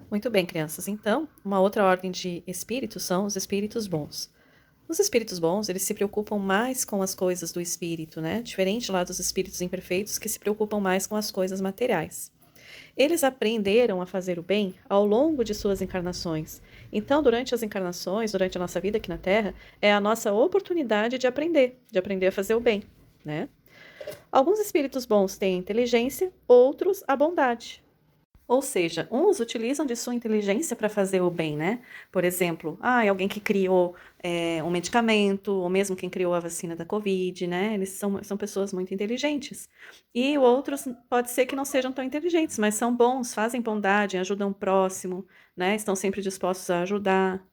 Muito bem, crianças. Então, uma outra ordem de espíritos são os espíritos bons. Os espíritos bons, eles se preocupam mais com as coisas do espírito, né? Diferente lá dos espíritos imperfeitos que se preocupam mais com as coisas materiais. Eles aprenderam a fazer o bem ao longo de suas encarnações. Então, durante as encarnações, durante a nossa vida aqui na Terra, é a nossa oportunidade de aprender a fazer o bem, né? Alguns espíritos bons têm inteligência, outros a bondade. Ou seja, uns utilizam de sua inteligência para fazer o bem, né? Por exemplo, é alguém que criou um medicamento, ou mesmo quem criou a vacina da Covid, né? Eles são pessoas muito inteligentes. E outros pode ser que não sejam tão inteligentes, mas são bons, fazem bondade, ajudam o próximo, né? Estão sempre dispostos a ajudar.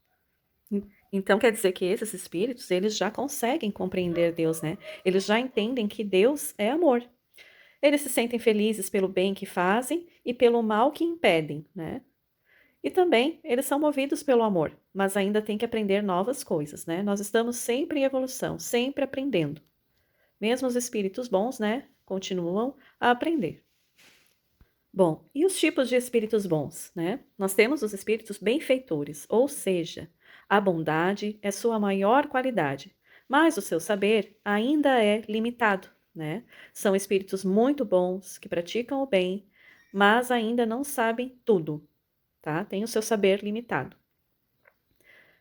Então quer dizer que esses espíritos, eles já conseguem compreender Deus, né? Eles já entendem que Deus é amor. Eles se sentem felizes pelo bem que fazem e pelo mal que impedem, né? E também eles são movidos pelo amor, mas ainda têm que aprender novas coisas, né? Nós estamos sempre em evolução, sempre aprendendo. Mesmo os espíritos bons, né, continuam a aprender. Bom, e os tipos de espíritos bons, né? Nós temos os espíritos benfeitores, ou seja, a bondade é sua maior qualidade, mas o seu saber ainda é limitado, né? São espíritos muito bons que praticam o bem, mas ainda não sabem tudo, tá? Tem o seu saber limitado.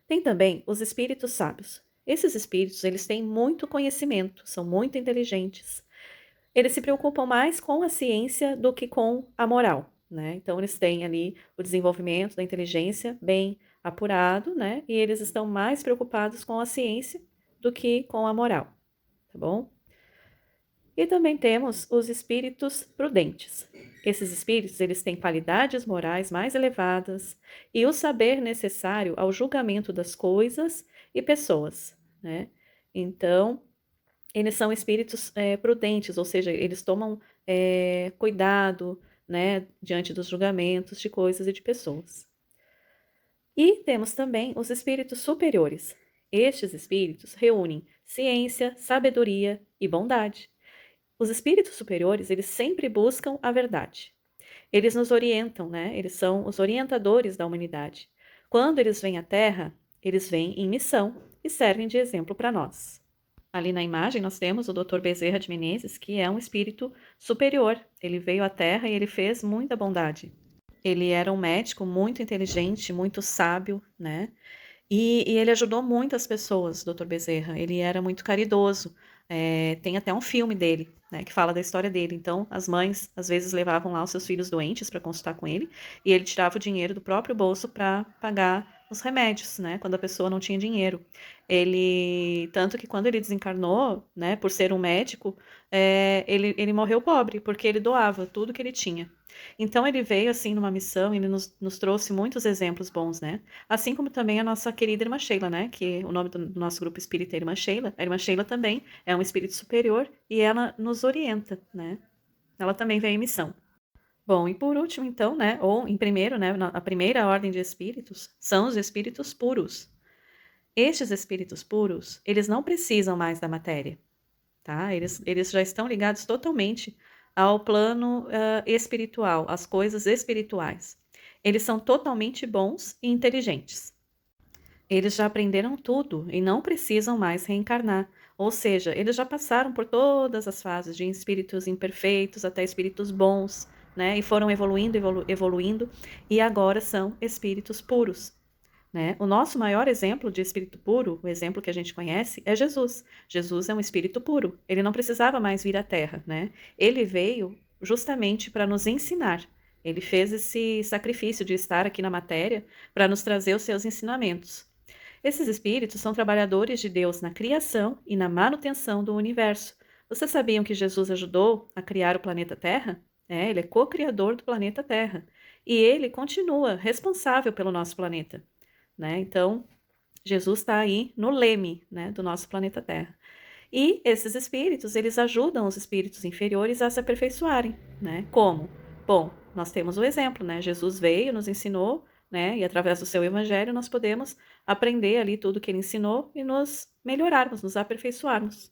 Tem também os espíritos sábios. Esses espíritos, eles têm muito conhecimento, são muito inteligentes. Eles se preocupam mais com a ciência do que com a moral, né? Então eles têm ali o desenvolvimento da inteligência bem apurado, né? E eles estão mais preocupados com a ciência do que com a moral, tá bom? E também temos os espíritos prudentes. Esses espíritos, eles têm qualidades morais mais elevadas e o saber necessário ao julgamento das coisas e pessoas, né? Então, eles são espíritos prudentes, ou seja, eles tomam cuidado, né, diante dos julgamentos de coisas e de pessoas. E temos também os espíritos superiores. Estes espíritos reúnem ciência, sabedoria e bondade. Os espíritos superiores, eles sempre buscam a verdade. Eles nos orientam, né? Eles são os orientadores da humanidade. Quando eles vêm à Terra, eles vêm em missão e servem de exemplo para nós. Ali na imagem nós temos o Dr. Bezerra de Menezes, que é um espírito superior. Ele veio à Terra e ele fez muita bondade. Ele era um médico muito inteligente, muito sábio, né? E ele ajudou muitas pessoas, Dr. Bezerra. Ele era muito caridoso. Tem até um filme dele, né, que fala da história dele. Então, as mães às vezes levavam lá os seus filhos doentes para consultar com ele, e ele tirava o dinheiro do próprio bolso para pagar os remédios, né, quando a pessoa não tinha dinheiro. Tanto que quando ele desencarnou, né, por ser um médico, ele morreu pobre, porque ele doava tudo que ele tinha. Então, ele veio assim numa missão, ele nos trouxe muitos exemplos bons, né? Assim como também a nossa querida irmã Sheila, né? Que o nome do nosso grupo espírita é Irmã Sheila. A irmã Sheila também é um espírito superior e ela nos orienta, né? Ela também veio em missão. Bom, e por último, então, né? Ou em primeiro, né? A primeira ordem de espíritos são os espíritos puros. Estes espíritos puros, eles não precisam mais da matéria, tá? Eles já estão ligados totalmente ao plano espiritual, às coisas espirituais. Eles são totalmente bons e inteligentes. Eles já aprenderam tudo e não precisam mais reencarnar. Ou seja, eles já passaram por todas as fases, de espíritos imperfeitos até espíritos bons, né? E foram evoluindo, evoluindo, e agora são espíritos puros, né? O nosso maior exemplo de espírito puro, o exemplo que a gente conhece, é Jesus. Jesus é um espírito puro. Ele não precisava mais vir à Terra, né? Ele veio justamente para nos ensinar. Ele fez esse sacrifício de estar aqui na matéria para nos trazer os seus ensinamentos. Esses espíritos são trabalhadores de Deus na criação e na manutenção do universo. Vocês sabiam que Jesus ajudou a criar o planeta Terra? Ele é co-criador do planeta Terra. E ele continua responsável pelo nosso planeta, né? Então, Jesus está aí no leme, né, do nosso planeta Terra. E esses espíritos, eles ajudam os espíritos inferiores a se aperfeiçoarem, né? Como? Bom, nós temos o exemplo, né? Jesus veio, nos ensinou, né? E através do seu evangelho nós podemos aprender ali tudo que ele ensinou e nos melhorarmos, nos aperfeiçoarmos.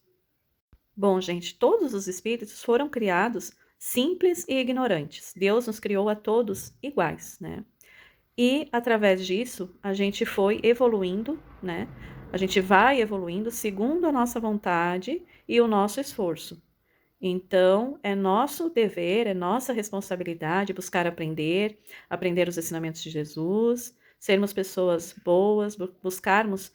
Bom, gente, todos os espíritos foram criados simples e ignorantes. Deus nos criou a todos iguais, né? E, através disso, a gente foi evoluindo, né? A gente vai evoluindo segundo a nossa vontade e o nosso esforço. Então, é nosso dever, é nossa responsabilidade buscar aprender, aprender os ensinamentos de Jesus, sermos pessoas boas, buscarmos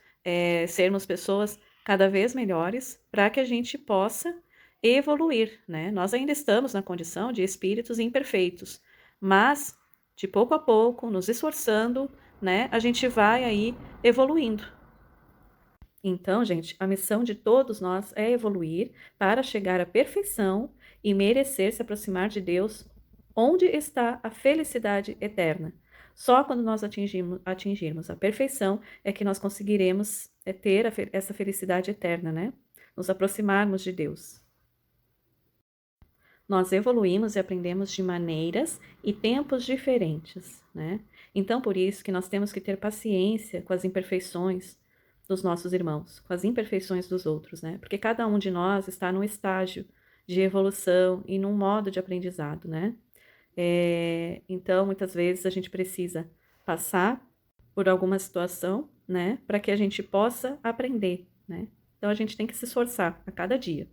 sermos pessoas cada vez melhores para que a gente possa evoluir, né? Nós ainda estamos na condição de espíritos imperfeitos, mas de pouco a pouco, nos esforçando, né, a gente vai aí evoluindo. Então, gente, a missão de todos nós é evoluir para chegar à perfeição e merecer se aproximar de Deus, onde está a felicidade eterna. Só quando nós atingirmos a perfeição é que nós conseguiremos ter essa felicidade eterna, né? Nos aproximarmos de Deus. Nós evoluímos e aprendemos de maneiras e tempos diferentes, né? Então, por isso que nós temos que ter paciência com as imperfeições dos nossos irmãos, com as imperfeições dos outros, né? Porque cada um de nós está num estágio de evolução e num modo de aprendizado, né? Então, muitas vezes a gente precisa passar por alguma situação, né? Para que a gente possa aprender, né? Então, a gente tem que se esforçar a cada dia.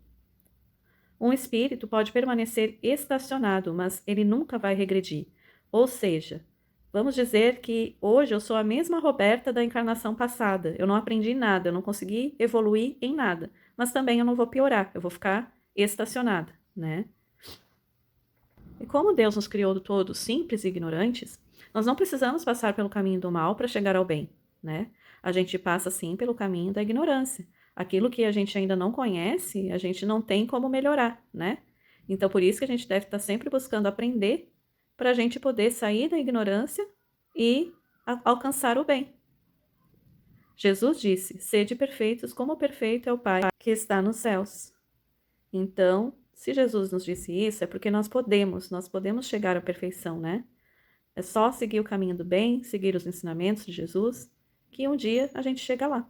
Um espírito pode permanecer estacionado, mas ele nunca vai regredir. Ou seja, vamos dizer que hoje eu sou a mesma Roberta da encarnação passada. Eu não aprendi nada, eu não consegui evoluir em nada. Mas também eu não vou piorar, eu vou ficar estacionada, né? E como Deus nos criou todos simples e ignorantes, nós não precisamos passar pelo caminho do mal para chegar ao bem, né? A gente passa sim pelo caminho da ignorância. Aquilo que a gente ainda não conhece, a gente não tem como melhorar, né? Então, por isso que a gente deve estar sempre buscando aprender para a gente poder sair da ignorância e alcançar o bem. Jesus disse: sede perfeitos como perfeito é o Pai que está nos céus. Então, se Jesus nos disse isso, é porque nós podemos chegar à perfeição, né? É só seguir o caminho do bem, seguir os ensinamentos de Jesus, que um dia a gente chega lá.